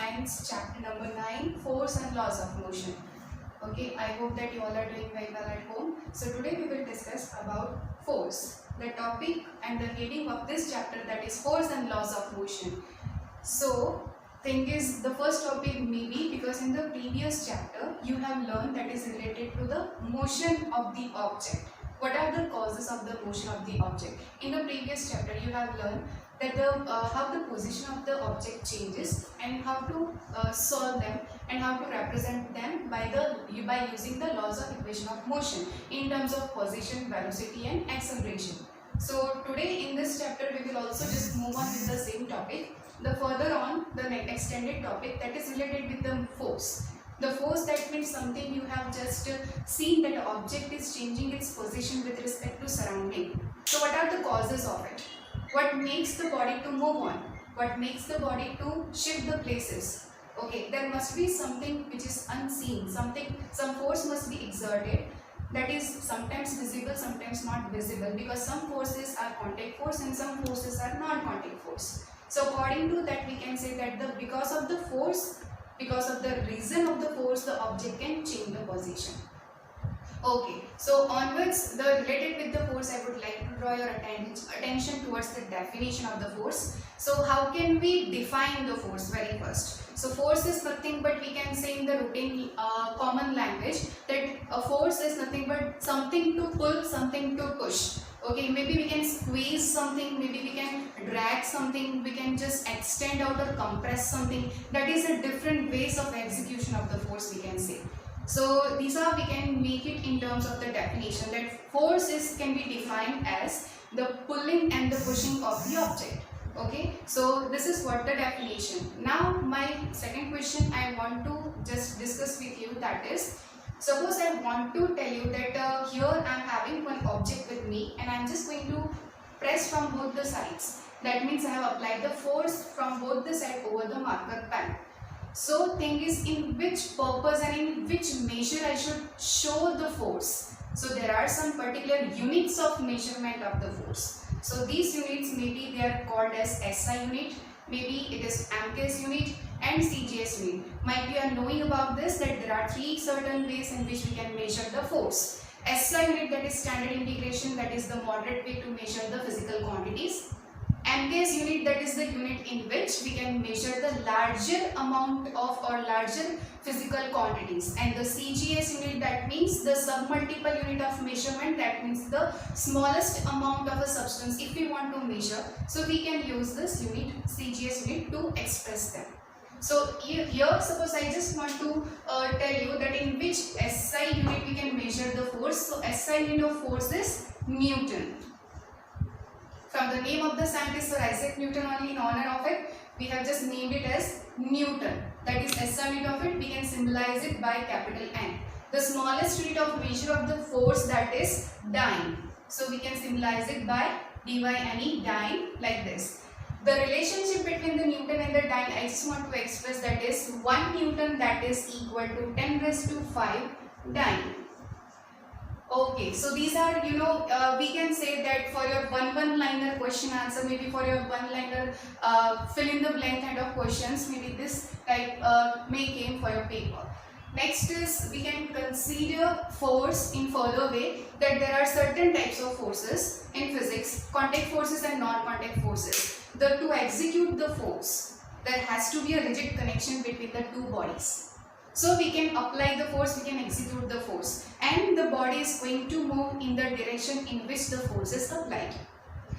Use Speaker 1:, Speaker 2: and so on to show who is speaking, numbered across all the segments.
Speaker 1: Science chapter number 9, Force and Laws of Motion. Okay, I hope that you all are doing very well at home. So today we will discuss about force. The topic and the heading of this chapter, that is Force and Laws of Motion. So thing is, the first topic may be because in the previous chapter you have learned that is related to the motion of the object. What are the causes of the motion of the object? In the previous chapter you have learned that how the position of the object changes and how to solve them and how to represent them by using the laws of equation of motion in terms of position, velocity and acceleration. So today in this chapter we will also just move on with the same topic. The further on the extended topic that is related with the force. The force, that means something you have just seen that the object is changing its position with respect to surrounding. So what are the causes of it? What makes the body to move on? What makes the body to shift the places? Okay, there must be something which is unseen, some force must be exerted that is sometimes visible, sometimes not visible, because some forces are contact force and some forces are non-contact force. So according to that we can say that because of the force, because of the reason of the force, the object can change the position. Okay, so onwards, the related with the force, I would like to draw your attention towards the definition of the force. So how can we define the force very first? So force is nothing but, we can say in the routine common language, that a force is nothing but something to pull, something to push. Okay, maybe we can squeeze something, maybe we can drag something, we can just extend out or compress something. That is a different ways of execution of the force, we can say. So these are, we can make it in terms of the definition, that force can be defined as the pulling and the pushing of the object. Okay, so this is what the definition. Now my second question I want to just discuss with you, that is, suppose I want to tell you that here I am having one object with me and I am just going to press from both the sides. That means I have applied the force from both the sides over the marker pen. So thing is, in which purpose and in which measure I should show the force. So there are some particular units of measurement of the force. So these units, maybe they are called as SI unit, maybe it is AMKS unit and CGS unit. Might you are knowing about this, that there are three certain ways in which we can measure the force. SI unit, that is standard integration, that is the moderate way to measure the physical quantities. AMKS unit, that is the unit in which we can measure the larger amount of or larger physical quantities, and the CGS unit, that means the submultiple unit of measurement, that means the smallest amount of a substance if we want to measure. So we can use this unit, CGS unit, to express them. So here suppose I just want to tell you that in which SI unit we can measure the force. So SI unit of force is Newton. From the name of the scientist Sir Isaac Newton, only in honor of it, we have just named it as Newton. That is SI unit of it, we can symbolize it by capital N. The smallest unit of measure of the force, that is dyne. So we can symbolize it by DYNE, dyne, like this. The relationship between the Newton and the dyne, I just want to express, that is 1 Newton, that is equal to 10 raised to 5 dyne. Okay, so these are, we can say that for your one-liner question answer, maybe for your one-liner fill in the blank kind of questions, maybe this type may came for your paper. Next is, we can consider force in further way, that there are certain types of forces in physics, contact forces and non-contact forces. To execute the force, there has to be a rigid connection between the two bodies. So we can apply the force, we can execute the force, and the body is going to move in the direction in which the force is applied.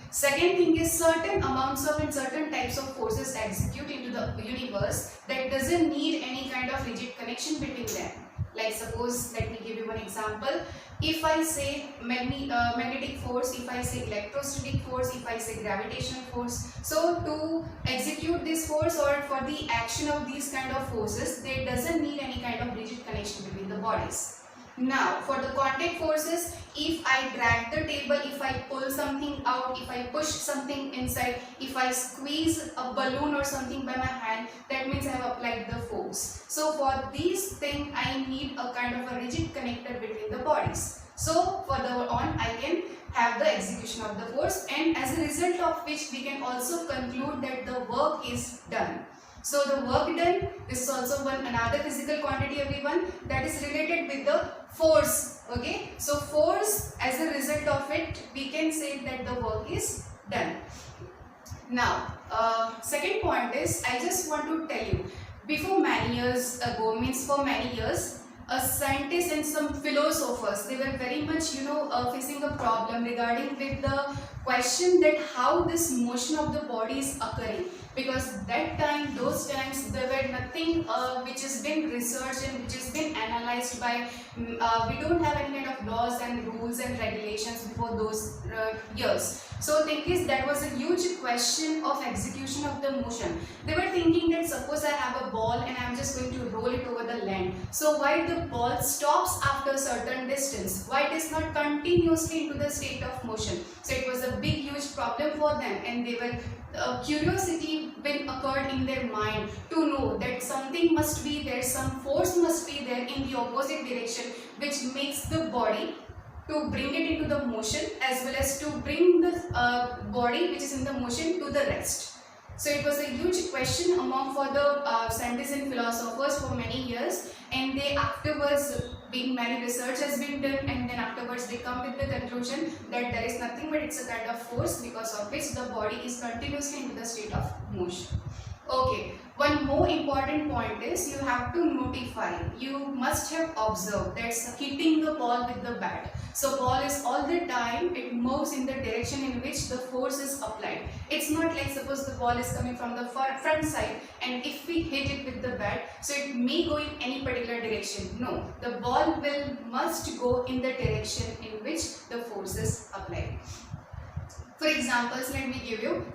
Speaker 1: Second thing is, certain amounts of and certain types of forces execute into the universe that doesn't need any kind of rigid connection between them. Like suppose, let me give you one example. If I say magnetic force, if I say electrostatic force, if I say gravitational force, so to execute this force or for the action of these kind of forces, there doesn't need any kind of rigid connection between the bodies. Now for the contact forces, if I drag the table, if I pull something out, if I push something inside, if I squeeze a balloon or something by my hand, that means I have applied the force. So for these things I need a kind of a rigid connector between the bodies. So further on I can have the execution of the force, and as a result of which we can also conclude that the work is done. So the work done, this is also another physical quantity everyone, that is related with the force. Okay, so force, as a result of it, we can say that the work is done. Now, second point is, I just want to tell you, before many years ago, means for many years, scientists and some philosophers, they were very much facing a problem regarding with the question that how this motion of the body is occurring, because that time, those times, there were nothing which has been researched and which has been analyzed by we don't have any kind of laws and rules and regulations before those years. So thing is, that was a huge question of execution of the motion. They were thinking that suppose I have a ball and I am just going to roll it over the land. So why the ball stops after a certain distance? Why it is not continuously into the state of motion? So it was a big huge problem for them, and they were curiosity been occurred in their mind to know that something must be there, some force must be there in the opposite direction, which makes the body to bring it into the motion, as well as to bring the body which is in the motion to the rest. So it was a huge question among for the scientists and philosophers for many years, and they afterwards, being many research has been done, and then afterwards they come with the conclusion that there is nothing but it's a kind of force because of which the body is continuously into the state of motion. Okay, one more important point is you have to notify. You must have observed that's hitting the ball with the bat. So ball is all the time, it moves in the direction in which the force is applied. It's not like suppose the ball is coming from the front side, and if we hit it with the bat, so it may go in any particular direction. No, the ball must go in the direction in which the force is applied. For examples, let me give you.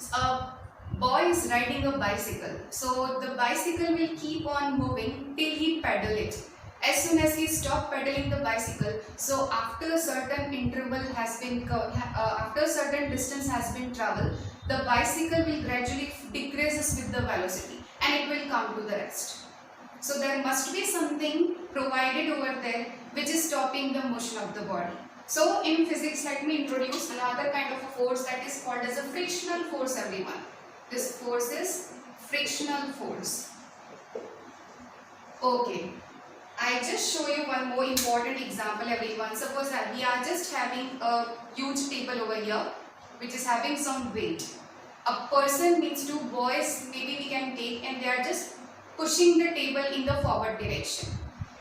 Speaker 1: Boy is riding a bicycle, so the bicycle will keep on moving till he pedal it. As soon as he stop pedaling the bicycle, so after a certain interval has been after a certain distance has been traveled, the bicycle will gradually decreases with the velocity, and it will come to the rest. So there must be something provided over there which is stopping the motion of the body. So in physics, let me introduce another kind of a force that is called as a frictional force, everyone. This force is frictional force. Okay, I just show you one more important example, everyone. Suppose that we are just having a huge table over here which is having some weight. A person means two boys, maybe we can take, and they are just pushing the table in the forward direction.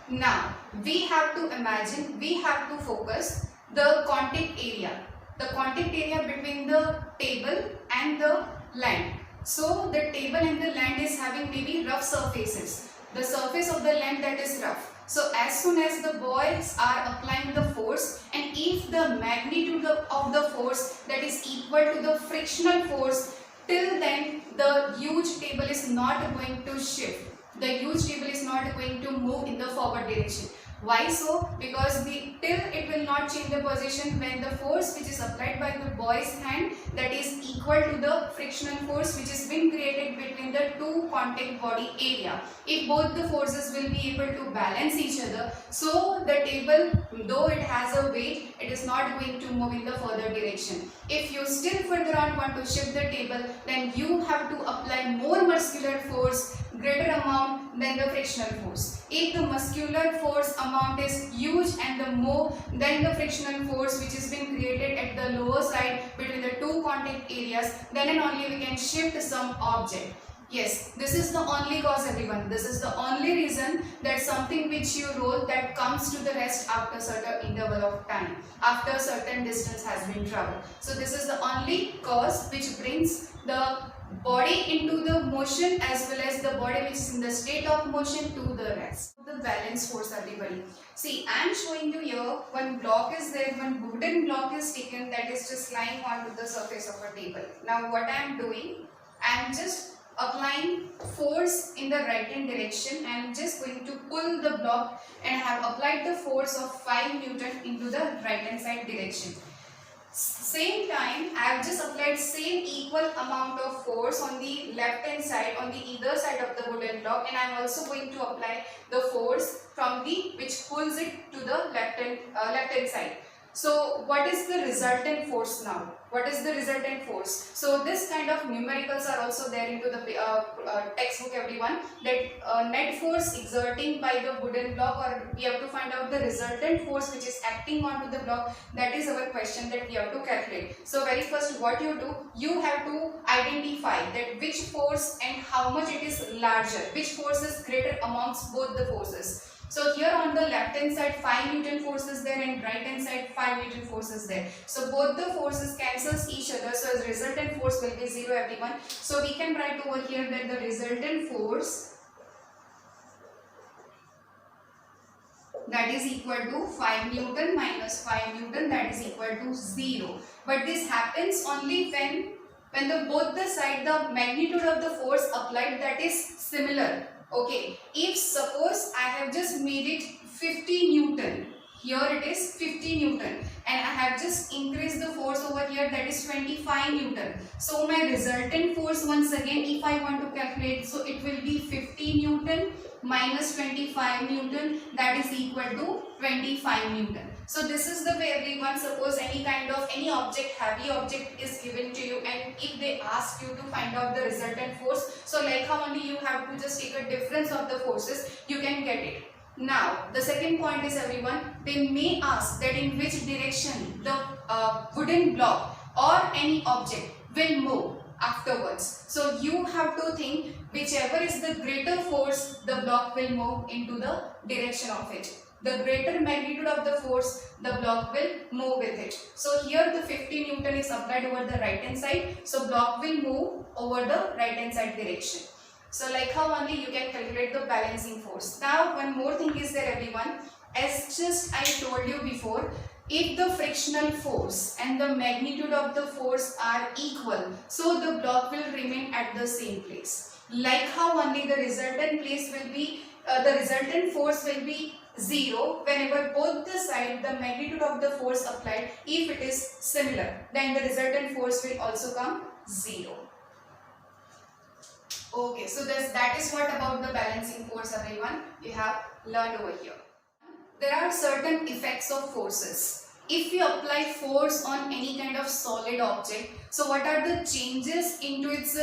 Speaker 1: Now we have to imagine, we have to focus the contact area. The contact area between the table and the land. So the table and the land is having maybe rough surfaces. The surface of the land that is rough. So as soon as the boys are applying the force, and if the magnitude of the force that is equal to the frictional force, till then the huge table is not going to shift. The huge table is not going to move in the forward direction. Why so? Because till it will not change the position when the force which is applied by the boy's hand, that is equal to the frictional force which is been created between the two contact body area. If both the forces will be able to balance each other, so the table, though it has a weight, it is not going to move in the further direction. If you still further on want to shift the table, then you have to apply more muscular force, greater amount than the frictional force. If the muscular force amount is huge and the more than the frictional force which is been created at the lower side between the two contact areas, then and only we can shift some object. Yes, this is the only cause, everyone. This is the only reason that something which you roll that comes to the rest after a certain interval of time, after a certain distance has been traveled. So this is the only cause which brings the body into the motion as well as the body which is in the state of motion to the rest. The balance force, everybody. See, I am showing you here one block is there, one wooden block is taken that is just lying onto the surface of a table. Now what I am doing, I am just applying force in the right hand direction. I am just going to pull the block and I have applied the force of 5 Newton into the right hand side direction. Same time, I have just applied same equal amount of force on the left hand side, on the either side of the wooden block, and I am also going to apply the force from the which pulls it to the left hand side. So what is the resultant force now? What is the resultant force? So this kind of numericals are also there into the textbook, everyone. That net force exerting by the wooden block, or we have to find out the resultant force which is acting onto the block. That is our question that we have to calculate. So very first what you do, you have to identify that which force and how much it is larger, which force is greater amongst both the forces. So here on the left hand side 5 Newton force is there, and right hand side 5 Newton force is there. So both the forces cancels each other, so as resultant force will be 0, everyone. So we can write over here that the resultant force, that is equal to 5 Newton minus 5 Newton, that is equal to 0. But this happens only when both the side the magnitude of the force applied that is similar. Okay, if suppose I have just made it 50 Newton, here it is 50 Newton, and I have just increased the force over here, that is 25 Newton. So my resultant force, once again if I want to calculate, so it will be 50 Newton minus 25 Newton, that is equal to 25 Newton. So this is the way, everyone. Suppose any object, heavy object is given to you, and if they ask you to find out the resultant force, so like how only you have to just take a difference of the forces, you can get it. Now the second point is, everyone, they may ask that in which direction the wooden block or any object will move afterwards. So you have to think whichever is the greater force, the block will move into the direction of it. The greater magnitude of the force, the block will move with it. So here the 50 Newton is applied over the right hand side, so block will move over the right hand side direction. So like how only you can calculate the balancing force. Now one more thing is there, everyone. As just I told you before, if the frictional force and the magnitude of the force are equal, so the block will remain at the same place. Like how only the resultant place will be, the resultant force will be 0 whenever both the side the magnitude of the force applied, if it is similar, then the resultant force will also come 0. Okay, so that is what about the balancing force, everyone, you have learned over here. There are certain effects of forces. If we apply force on any kind of solid object, so what are the changes into its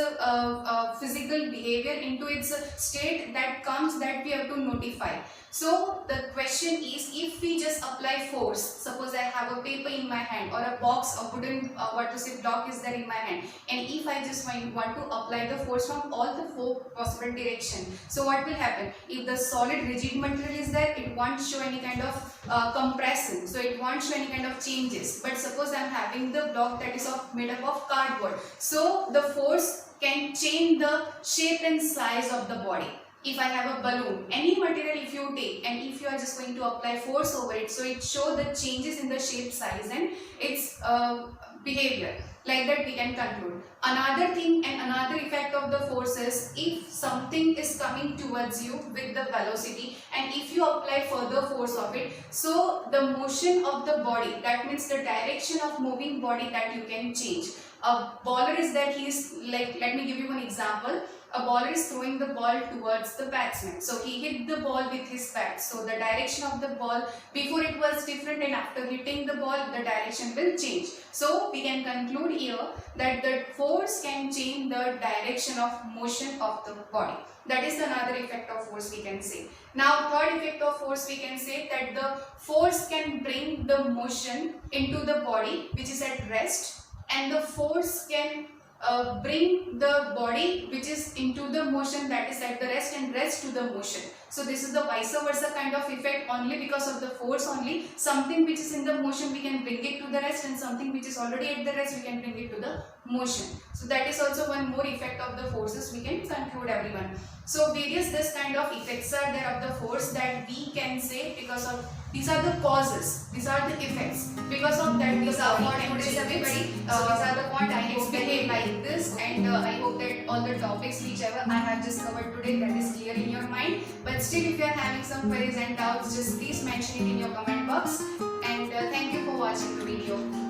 Speaker 1: physical behavior, into its state that comes, that we have to notify. So the question is, if we just apply force, suppose I have a paper in my hand or a box, a wooden block is there in my hand, and if I just want to apply the force from all the 4 possible directions, so what will happen? If the solid rigid material is there, it won't show any kind of compression, so it won't show any kind of changes. But suppose I am having the block that is made up of cardboard, so the force can change the shape and size of the body. If I have a balloon, any material if you take, and if you are just going to apply force over it, so it shows the changes in the shape, size and its behavior. Like that we can conclude. Another thing and another effect of the force is, if something is coming towards you with the velocity, and if you apply further force of it, so the motion of the body, that means the direction of moving body, that you can change. A bowler is that he is like, let me give you one example. A bowler is throwing the ball towards the batsman. So he hit the ball with his bat. So the direction of the ball, before it was different, and after hitting the ball, the direction will change. So we can conclude here that the force can change the direction of motion of the body. That is another effect of force we can say. Now third effect of force we can say that the force can bring the motion into the body which is at rest, and the force can bring the body which is into the motion, that is at the rest, and rest to the motion. So this is the vice versa kind of effect, only because of the force only. Something which is in the motion we can bring it to the rest, and something which is already at the rest we can bring it to the motion. So that is also one more effect of the forces we can conclude, everyone. So various this kind of effects are there of the force that we can say, because of these are the causes, these are the effects. Because of that, these are what today's everybody. These are the point I hope behave like this, and I hope that all the topics whichever I have just covered today, that is clear in your mind. But still, if you are having some queries and doubts, just please mention it in your comment box. And thank you for watching the video.